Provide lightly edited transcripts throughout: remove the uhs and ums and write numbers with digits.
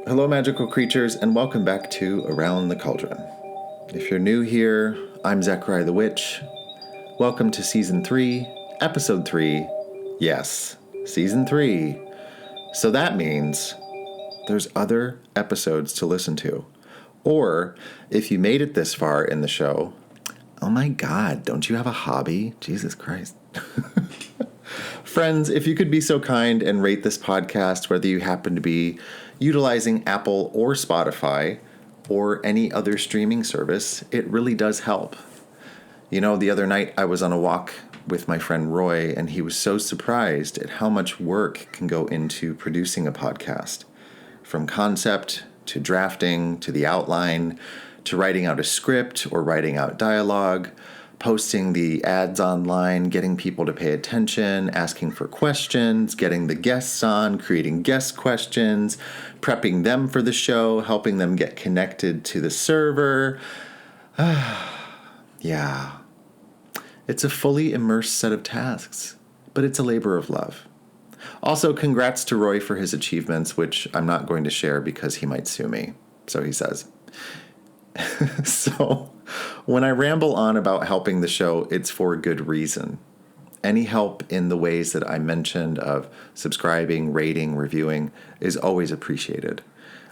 Hello, magical creatures, and welcome back to Around the Cauldron. If you're new here, I'm Zachariah the Witch. Welcome to Season 3, Episode 3. Yes, Season 3. So that means there's other episodes to listen to. Or, if you made it this far in the show, oh my God, don't you have a hobby? Jesus Christ. Friends, if you could be so kind and rate this podcast, whether you happen to be utilizing Apple or Spotify or any other streaming service, it really does help. You know, the other night I was on a walk with my friend Roy, and he was so surprised at how much work can go into producing a podcast. From concept to drafting to the outline to writing out a script or writing out dialogue, posting the ads online, getting people to pay attention, asking for questions, getting the guests on, creating guest questions, prepping them for the show, helping them get connected to the server. Yeah. It's a fully immersed set of tasks, but it's a labor of love. Also, congrats to Roy for his achievements, which I'm not going to share because he might sue me. So he says. So, when I ramble on about helping the show, it's for a good reason. Any help in the ways that I mentioned of subscribing, rating, reviewing is always appreciated.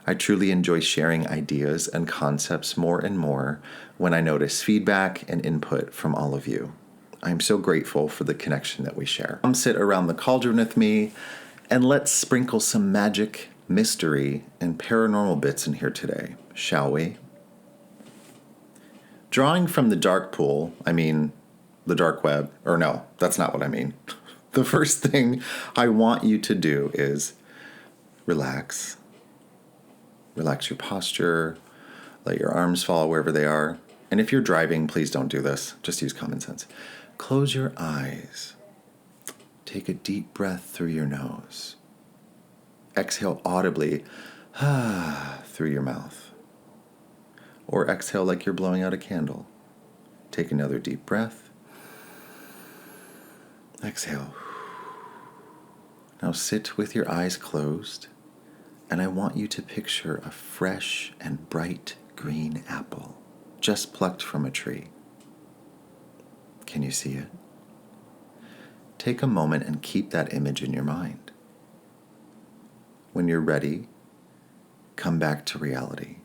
I truly enjoy sharing ideas and concepts more and more when I notice feedback and input from all of you. I'm so grateful for the connection that we share. Come sit around the cauldron with me and let's sprinkle some magic, mystery, and paranormal bits in here today, shall we? Drawing from the dark pool, I mean the dark web, or no, that's not what I mean. The first thing I want you to do is relax. Relax your posture, let your arms fall wherever they are. And if you're driving, please don't do this. Just use common sense. Close your eyes. Take a deep breath through your nose. Exhale audibly through your mouth. Or exhale like you're blowing out a candle. Take another deep breath. Exhale. Now sit with your eyes closed, and I want you to picture a fresh and bright green apple just plucked from a tree. Can you see it? Take a moment and keep that image in your mind. When you're ready, come back to reality.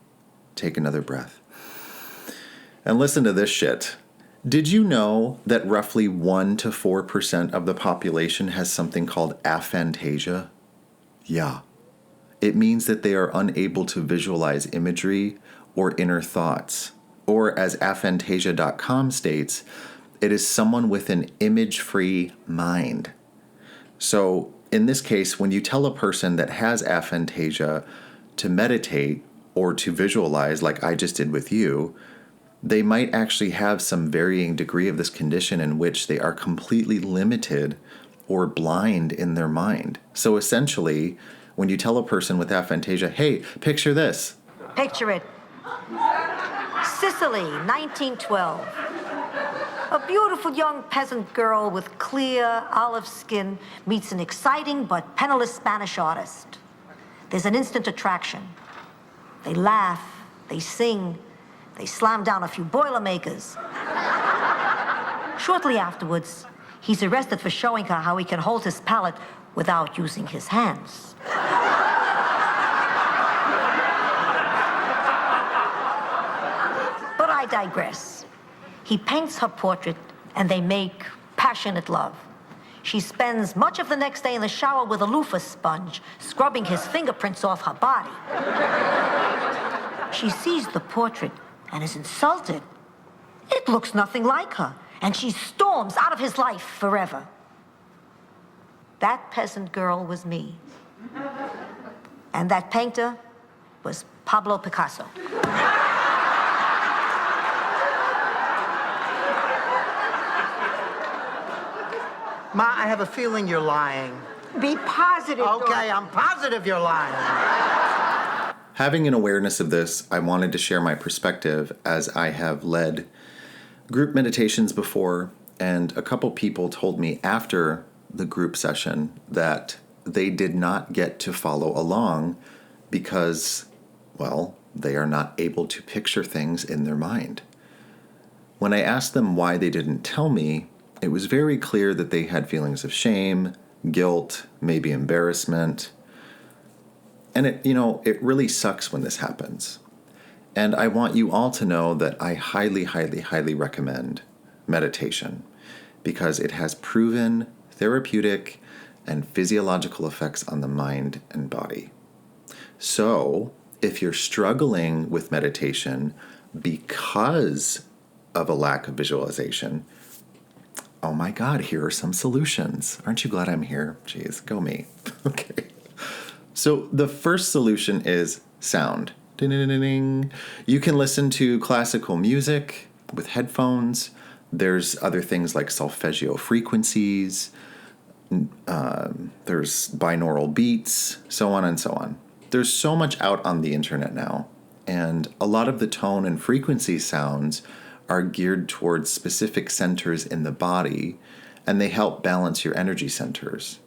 Take another breath. And listen to this shit. Did you know that roughly 1 to 4% of the population has something called aphantasia? Yeah. It means that they are unable to visualize imagery or inner thoughts. Or as aphantasia.com states, it is someone with an image-free mind. So in this case, when you tell a person that has aphantasia to meditate or to visualize like I just did with you, they might actually have some varying degree of this condition in which they are completely limited or blind in their mind. So essentially, when you tell a person with aphantasia, hey, picture this. Picture it. Sicily, 1912. A beautiful young peasant girl with clear olive skin meets an exciting but penniless Spanish artist. There's an instant attraction. They laugh, they sing, they slam down a few Boilermakers. Shortly afterwards, he's arrested for showing her how he can hold his palette without using his hands. But I digress. He paints her portrait, and they make passionate love. She spends much of the next day in the shower with a loofah sponge, scrubbing his fingerprints off her body. She sees the portrait and is insulted. It looks nothing like her, and she storms out of his life forever. That peasant girl was me. And that painter was Pablo Picasso. Ma, I have a feeling you're lying. Be positive. Okay, I'm positive you're lying. Having an awareness of this, I wanted to share my perspective as I have led group meditations before, and a couple people told me after the group session that they did not get to follow along because, well, they are not able to picture things in their mind. When I asked them why they didn't tell me, it was very clear that they had feelings of shame, guilt, maybe embarrassment. And it really sucks when this happens. And I want you all to know that I highly, highly, highly recommend meditation because it has proven therapeutic and physiological effects on the mind and body. So, if you're struggling with meditation because of a lack of visualization, oh my God, here are some solutions. Aren't you glad I'm here? Jeez, go me. Okay. So the first solution is sound. Ding-ding-ding-ding. You can listen to classical music with headphones. There's other things like solfeggio frequencies. There's binaural beats, so on and so on. There's so much out on the internet now, and a lot of the tone and frequency sounds are geared towards specific centers in the body, and they help balance your energy centers.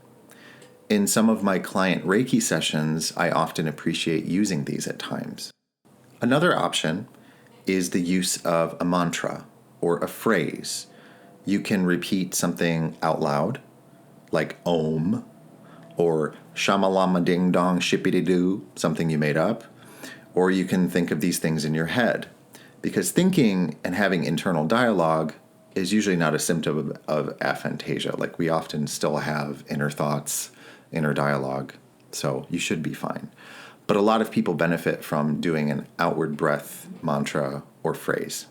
In some of my client Reiki sessions, I often appreciate using these at times. Another option is the use of a mantra or a phrase. You can repeat something out loud, like Om, or Shamalama Ding Dong Shippity Doo, something you made up, or you can think of these things in your head. Because thinking and having internal dialogue is usually not a symptom of aphantasia. Like, we often still have inner thoughts, inner dialogue, so you should be fine. But a lot of people benefit from doing an outward breath mantra or phrase.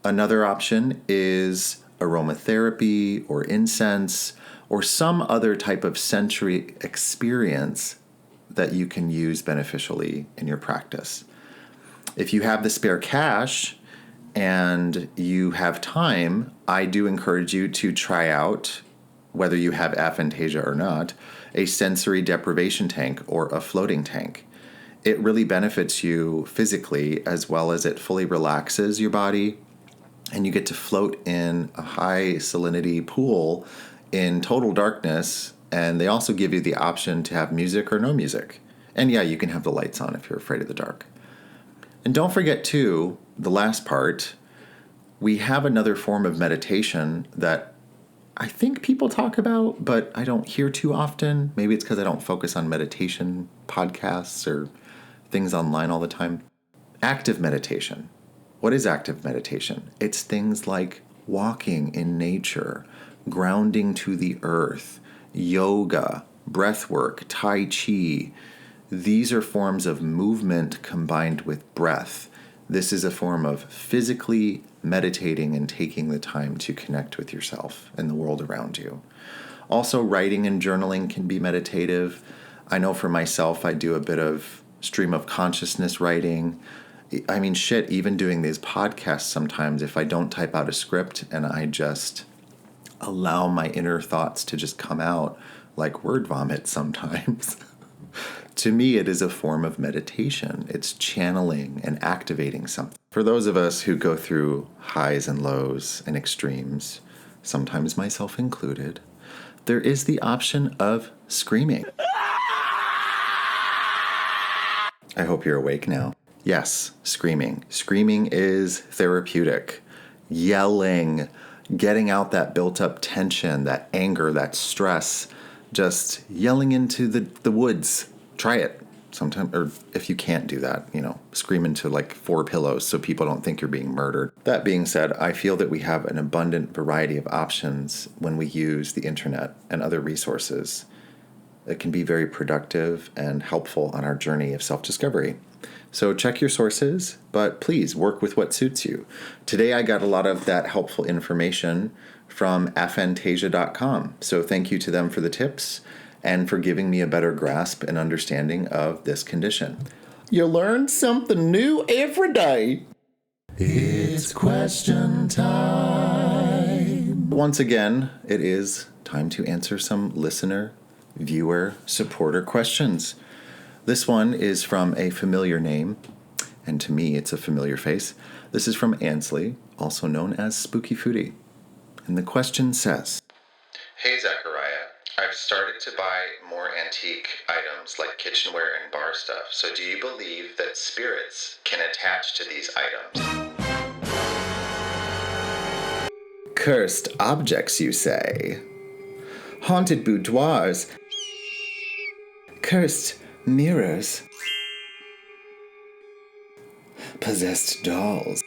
Another option is aromatherapy or incense or some other type of sensory experience that you can use beneficially in your practice. If you have the spare cash and you have time, I do encourage you to try out, whether you have aphantasia or not, a sensory deprivation tank or a floating tank. It really benefits you physically, as well as it fully relaxes your body, and you get to float in a high salinity pool in total darkness, and they also give you the option to have music or no music. And yeah, you can have the lights on if you're afraid of the dark. And don't forget, too, the last part, we have another form of meditation that I think people talk about, but I don't hear too often. Maybe it's because I don't focus on meditation podcasts or things online all the time. Active meditation. What is active meditation? It's things like walking in nature, grounding to the earth, yoga, breath work, tai chi. These are forms of movement combined with breath. This is a form of physically meditating and taking the time to connect with yourself and the world around you. Also, writing and journaling can be meditative. I know for myself, I do a bit of stream of consciousness writing. I mean, shit, even doing these podcasts sometimes, if I don't type out a script and I just allow my inner thoughts to just come out like word vomit sometimes. To me, it is a form of meditation. It's channeling and activating something. For those of us who go through highs and lows and extremes, sometimes myself included, there is the option of screaming. I hope you're awake now. Yes, screaming. Screaming is therapeutic. Yelling, getting out that built-up tension, that anger, that stress, just yelling into the woods. Try it sometime, or if you can't do that, scream into like 4 pillows so people don't think you're being murdered. That being said, I feel that we have an abundant variety of options when we use the internet and other resources. It can be very productive and helpful on our journey of self-discovery. So check your sources, but please work with what suits you. Today I got a lot of that helpful information from aphantasia.com. So thank you to them for the tips and for giving me a better grasp and understanding of this condition. You learn something new every day. It's question time. Once again, it is time to answer some listener, viewer, supporter questions. This one is from a familiar name, and to me, it's a familiar face. This is from Ansley, also known as Spooky Foodie. And the question says, Hey, Zachariah. I've started to buy more antique items like kitchenware and bar stuff. So do you believe that spirits can attach to these items? Cursed objects, you say? Haunted boudoirs? Cursed mirrors? Possessed dolls?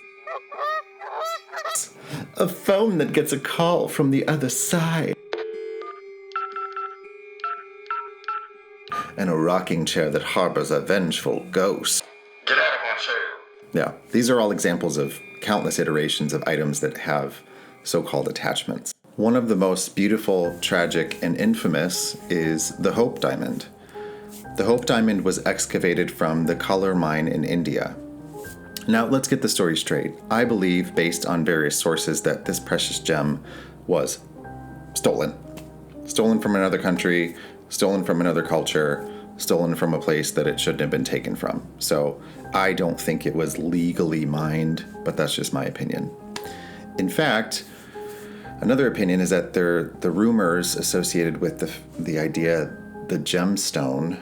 A phone that gets a call from the other side? And a rocking chair that harbors a vengeful ghost? Get out of my chair! Yeah, these are all examples of countless iterations of items that have so-called attachments. One of the most beautiful, tragic, and infamous is the Hope Diamond. The Hope Diamond was excavated from the Kalar mine in India. Now, let's get the story straight. I believe, based on various sources, that this precious gem was stolen. Stolen from another country, stolen from another culture, stolen from a place that it shouldn't have been taken from. So I don't think it was legally mined, but that's just my opinion. In fact, another opinion is that the rumors associated with the idea the gemstone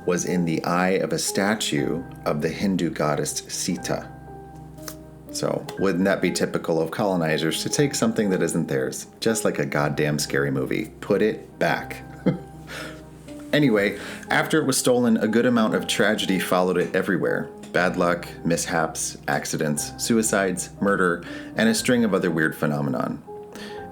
was in the eye of a statue of the Hindu goddess Sita. So wouldn't that be typical of colonizers to take something that isn't theirs? Just like a goddamn scary movie. Put it back. Anyway, after it was stolen, a good amount of tragedy followed it everywhere. Bad luck, mishaps, accidents, suicides, murder, and a string of other weird phenomenon.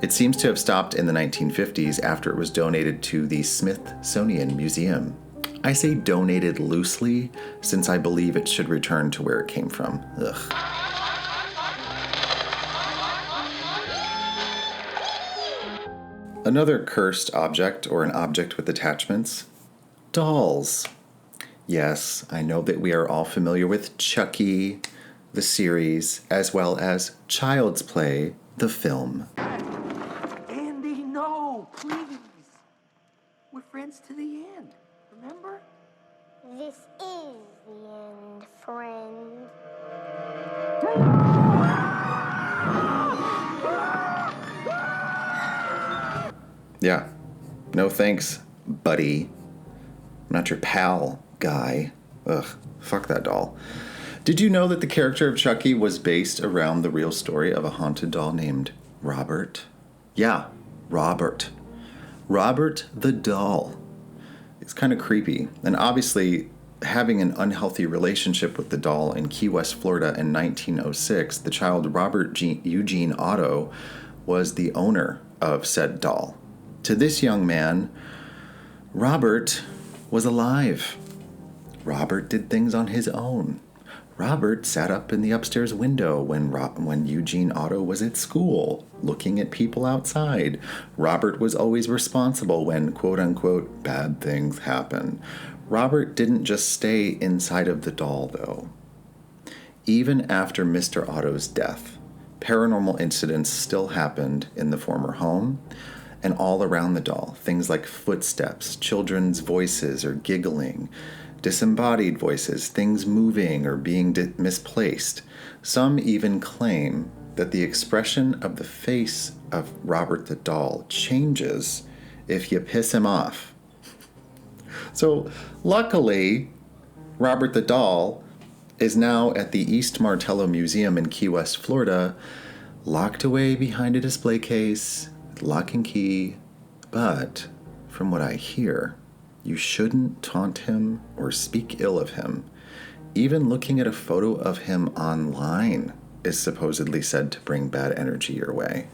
It seems to have stopped in the 1950s after it was donated to the Smithsonian Museum. I say donated loosely, since I believe it should return to where it came from. Ugh. Another cursed object, or an object with attachments, dolls. Yes, I know that we are all familiar with Chucky, the series, as well as Child's Play, the film. Andy, no, please. We're friends to the end, remember? This is the end, friend. Yeah, no thanks, buddy. I'm not your pal, guy. Ugh, fuck that doll. Did you know that the character of Chucky was based around the real story of a haunted doll named Robert? Yeah, Robert. Robert the doll. It's kind of creepy. And obviously, having an unhealthy relationship with the doll in Key West, Florida in 1906, the child Robert Eugene Otto was the owner of said doll. To this young man, Robert was alive. Robert did things on his own. Robert sat up in the upstairs window when Eugene Otto was at school, looking at people outside. Robert was always responsible when, quote-unquote, bad things happen. Robert didn't just stay inside of the doll, though. Even after Mr. Otto's death, paranormal incidents still happened in the former home and all around the doll. Things like footsteps, children's voices or giggling, disembodied voices, things moving or being misplaced. Some even claim that the expression of the face of Robert the doll changes if you piss him off. So luckily, Robert the doll is now at the East Martello Museum in Key West, Florida, locked away behind a display case, lock and key. But from what I hear, you shouldn't taunt him or speak ill of him. Even looking at a photo of him online is supposedly said to bring bad energy your way.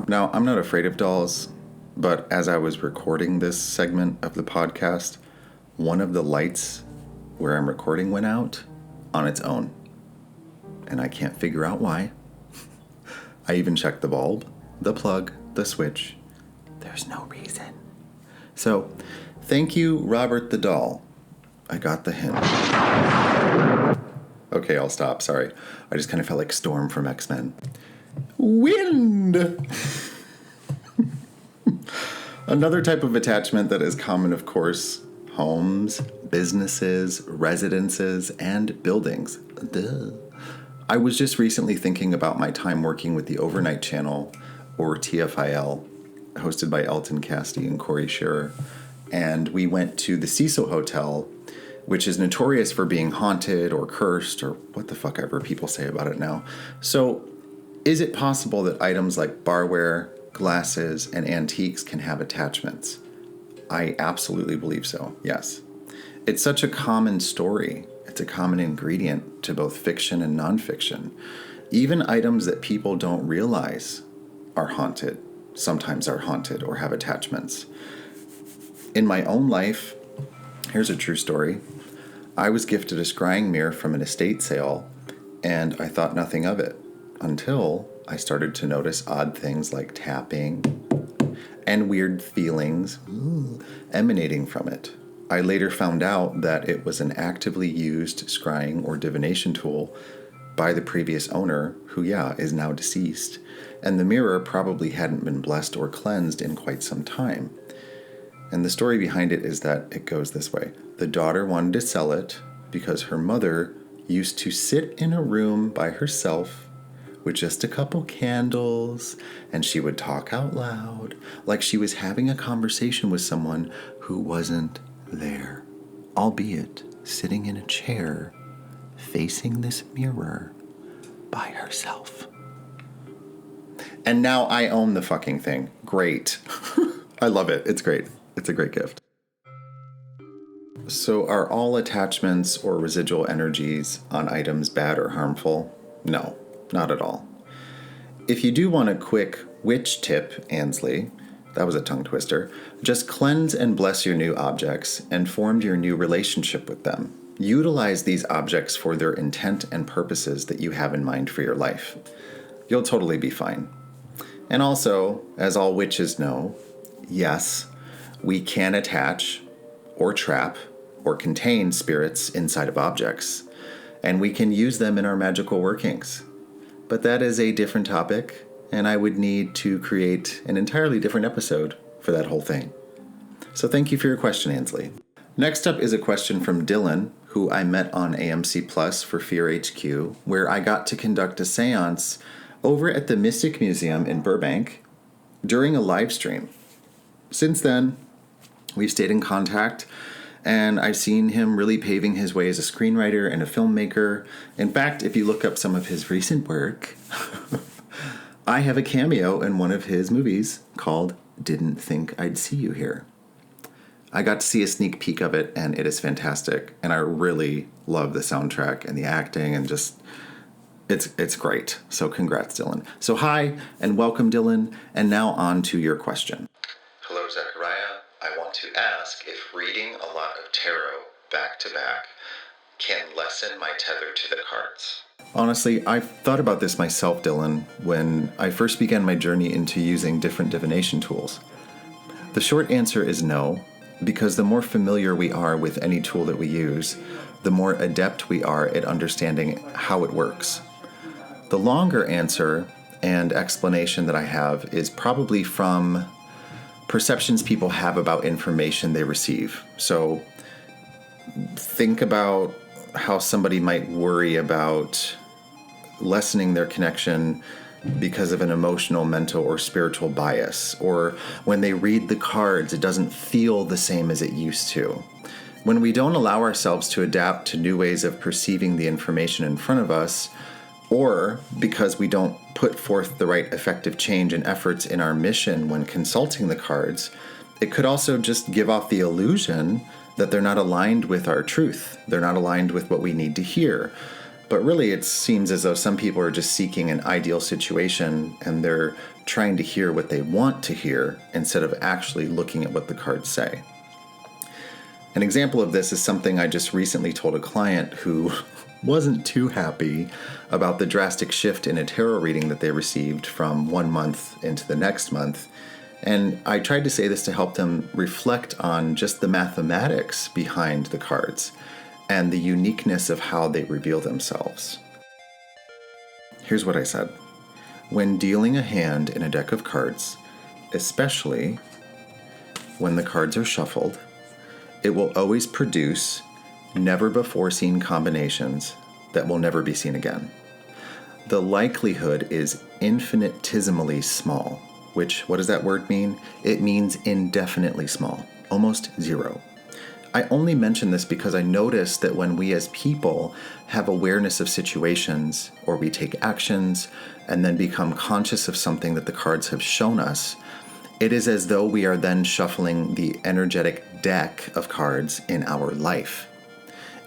Now, I'm not afraid of dolls, but as I was recording this segment of the podcast, one of the lights where I'm recording went out on its own. And I can't figure out why. I even checked the bulb, the plug, the switch. There's no reason. So, thank you, Robert the doll. I got the hint. Okay, I'll stop. Sorry. I just kind of felt like Storm from X-Men. Wind! Another type of attachment that is common, of course, homes, businesses, residences, and buildings. Duh. I was just recently thinking about my time working with the Overnight Channel, or TFIL, hosted by Elton Castee and Corey Scherer, and we went to the Cecil Hotel, which is notorious for being haunted or cursed or what the fuck ever people say about it now. So, is it possible that items like barware, glasses, and antiques can have attachments? I absolutely believe so, yes. It's such a common story. It's a common ingredient to both fiction and nonfiction. Even items that people don't realize are haunted, sometimes are haunted or have attachments. In my own life, here's a true story. I was gifted a scrying mirror from an estate sale, and I thought nothing of it until I started to notice odd things like tapping and weird feelings emanating from it. I later found out that it was an actively used scrying or divination tool by the previous owner, who, is now deceased, and the mirror probably hadn't been blessed or cleansed in quite some time. And the story behind it is that it goes this way. The daughter wanted to sell it because her mother used to sit in a room by herself with just a couple candles, and she would talk out loud like she was having a conversation with someone who wasn't there, albeit sitting in a chair facing this mirror by herself. And now I own the fucking thing. Great. I love it. It's great. It's a great gift. So are all attachments or residual energies on items bad or harmful? No, not at all. If you do want a quick witch tip, Ansley, that was a tongue twister, just cleanse and bless your new objects and form your new relationship with them. Utilize these objects for their intent and purposes that you have in mind for your life. You'll totally be fine. And also, as all witches know, yes, we can attach or trap or contain spirits inside of objects, and we can use them in our magical workings. But that is a different topic, and I would need to create an entirely different episode for that whole thing. So thank you for your question, Ansley. Next up is a question from Dylan, who I met on AMC Plus for Fear HQ, where I got to conduct a seance over at the Mystic Museum in Burbank during a live stream. Since then, we've stayed in contact, and I've seen him really paving his way as a screenwriter and a filmmaker. In fact, if you look up some of his recent work, I have a cameo in one of his movies called Didn't Think I'd See You Here. I got to see a sneak peek of it, and it is fantastic. And I really love the soundtrack and the acting, and just, it's great. So congrats, Dylan. So hi, and welcome, Dylan. And now on to your question. Hello, Zachariah. I want to ask if reading a lot of tarot back to back can lessen my tether to the cards. Honestly, I've thought about this myself, Dylan, when I first began my journey into using different divination tools. The short answer is no, because the more familiar we are with any tool that we use, the more adept we are at understanding how it works. The longer answer and explanation that I have is probably from perceptions people have about information they receive. So think about how somebody might worry about lessening their connection because of an emotional, mental, or spiritual bias, or when they read the cards, it doesn't feel the same as it used to. When we don't allow ourselves to adapt to new ways of perceiving the information in front of us, or because we don't put forth the right effective change and efforts in our mission when consulting the cards, it could also just give off the illusion that they're not aligned with our truth. They're not aligned with what we need to hear. But really, it seems as though some people are just seeking an ideal situation, and they're trying to hear what they want to hear instead of actually looking at what the cards say. An example of this is something I just recently told a client who wasn't too happy about the drastic shift in a tarot reading that they received from 1 month into the next month. And I tried to say this to help them reflect on just the mathematics behind the cards and the uniqueness of how they reveal themselves. Here's what I said. When dealing a hand in a deck of cards, especially when the cards are shuffled, it will always produce never-before-seen combinations that will never be seen again. The likelihood is infinitesimally small, which, what does that word mean? It means indefinitely small, almost zero. I only mention this because I notice that when we as people have awareness of situations, or we take actions and then become conscious of something that the cards have shown us, it is as though we are then shuffling the energetic deck of cards in our life.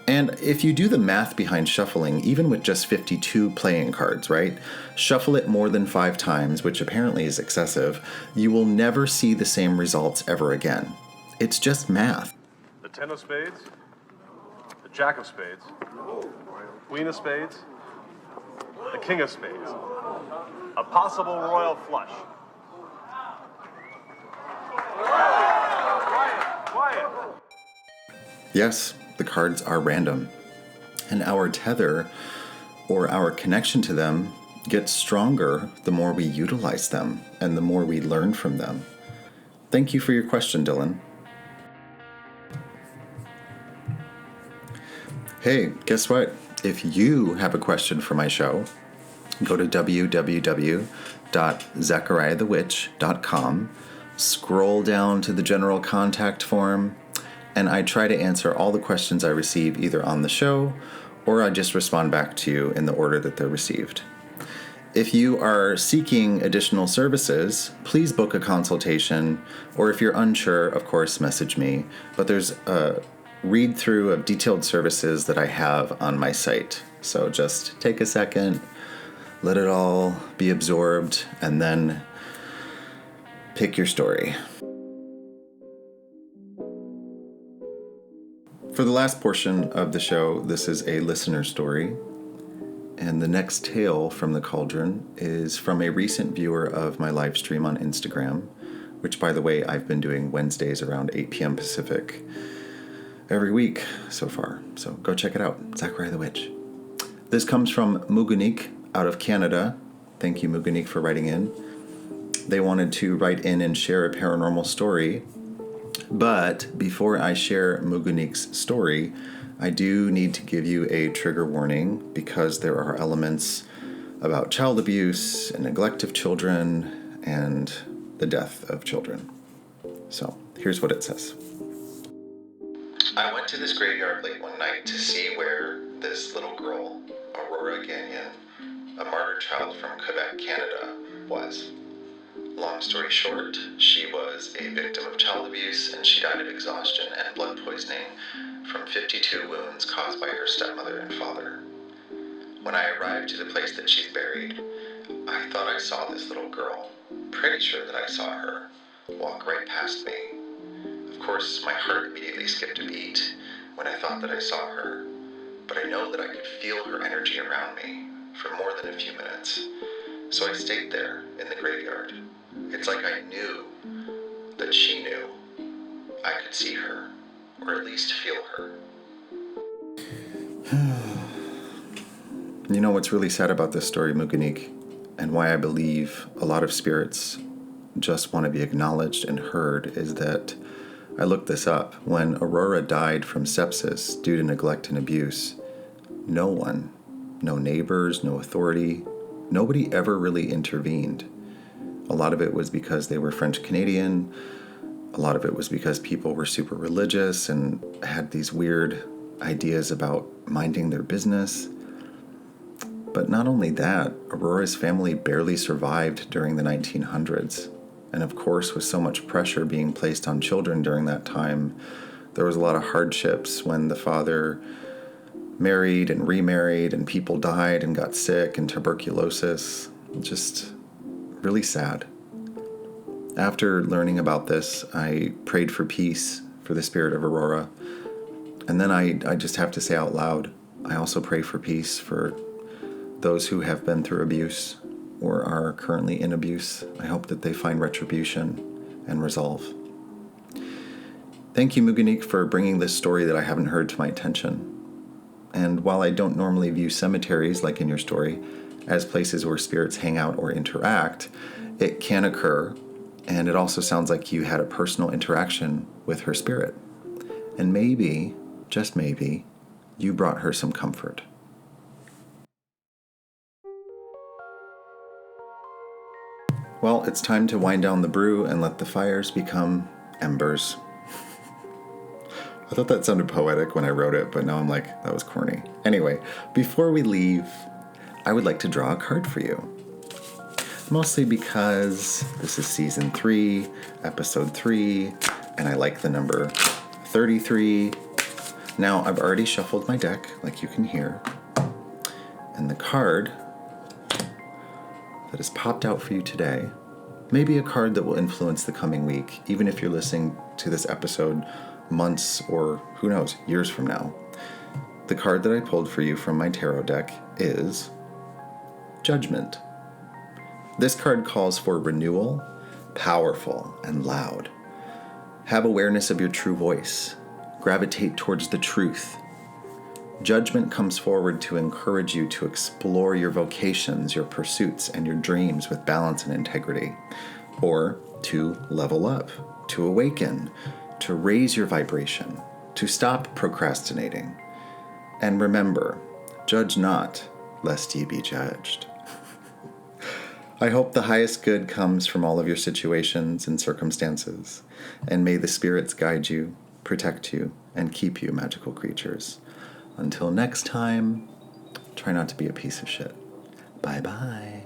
And if you do the math behind shuffling, even with just 52 playing cards, right? Shuffle it more than 5 times, which apparently is excessive, you will never see the same results ever again. It's just math. The 10 of spades, the jack of spades, queen of spades, the king of spades, a possible royal flush. Quiet. Yes, the cards are random, and our tether, or our connection to them, gets stronger the more we utilize them and the more we learn from them. Thank you for your question, Dylan. Hey, guess what? If you have a question for my show, go to www.zachariahthewitch.com, scroll down to the general contact form, and I try to answer all the questions I receive either on the show or I just respond back to you in the order that they're received. If you are seeking additional services, please book a consultation, or if you're unsure, of course, message me. But there's a read through of detailed services that I have on my site. So just take a second, let it all be absorbed, and then pick your story. For the last portion of the show, this is a listener story, and the next tale from the cauldron is from a recent viewer of my live stream on Instagram, which, by the way, I've been doing Wednesdays around 8 p.m. Pacific every week so far, so go check it out, Zachariah the Witch. This comes from Mikonik out of Canada. Thank you, Mikonik, for writing in. They wanted to write in and share a paranormal story. But before I share Mikonik's story, I do need to give you a trigger warning because there are elements about child abuse and neglect of children and the death of children. So here's what it says. I went to this graveyard late one night to see where this little girl, Aurora Gagnon, a martyr child from Quebec, Canada, was. Long story short, she was a victim of child abuse and she died of exhaustion and blood poisoning from 52 wounds caused by her stepmother and father. When I arrived to the place that she's buried, I thought I saw this little girl, pretty sure that I saw her, walk right past me. Of course, my heart immediately skipped a beat when I thought that I saw her, but I know that I could feel her energy around me for more than a few minutes. So I stayed there in the graveyard. It's like I knew that she knew I could see her, or at least feel her. You know what's really sad about this story, Mikonik, and why I believe a lot of spirits just want to be acknowledged and heard, is that I looked this up. When Aurora died from sepsis due to neglect and abuse, no one, no neighbors, no authority, nobody ever really intervened. A lot of it was because they were French Canadian. A lot of it was because people were super religious and had these weird ideas about minding their business. But not only that, Aurora's family barely survived during the 1900s. And of course, with so much pressure being placed on children during that time, there was a lot of hardships when the father married and remarried and people died and got sick and tuberculosis. Just really sad. After learning about this, I prayed for peace for the spirit of Aurora. And then I just have to say out loud, I also pray for peace for those who have been through abuse or are currently in abuse. I hope that they find retribution and resolve. Thank you, Mikonik, for bringing this story that I haven't heard to my attention. And while I don't normally view cemeteries, like in your story, as places where spirits hang out or interact, it can occur, and it also sounds like you had a personal interaction with her spirit. And maybe, just maybe, you brought her some comfort. Well, it's time to wind down the brew and let the fires become embers. I thought that sounded poetic when I wrote it, but now I'm like, that was corny. Anyway, before we leave, I would like to draw a card for you. Mostly because this is season 3, episode 3, and I like the number 33. Now, I've already shuffled my deck, like you can hear. And the card that has popped out for you today may be a card that will influence the coming week, even if you're listening to this episode months or, who knows, years from now. The card that I pulled for you from my tarot deck is Judgment. This card calls for renewal, powerful and loud. Have awareness of your true voice. Gravitate towards the truth. Judgment comes forward to encourage you to explore your vocations, your pursuits, and your dreams with balance and integrity, or to level up, to awaken, to raise your vibration, to stop procrastinating. And remember, judge not, lest ye be judged. I hope the highest good comes from all of your situations and circumstances, and may the spirits guide you, protect you, and keep you, magical creatures. Until next time, try not to be a piece of shit. Bye-bye.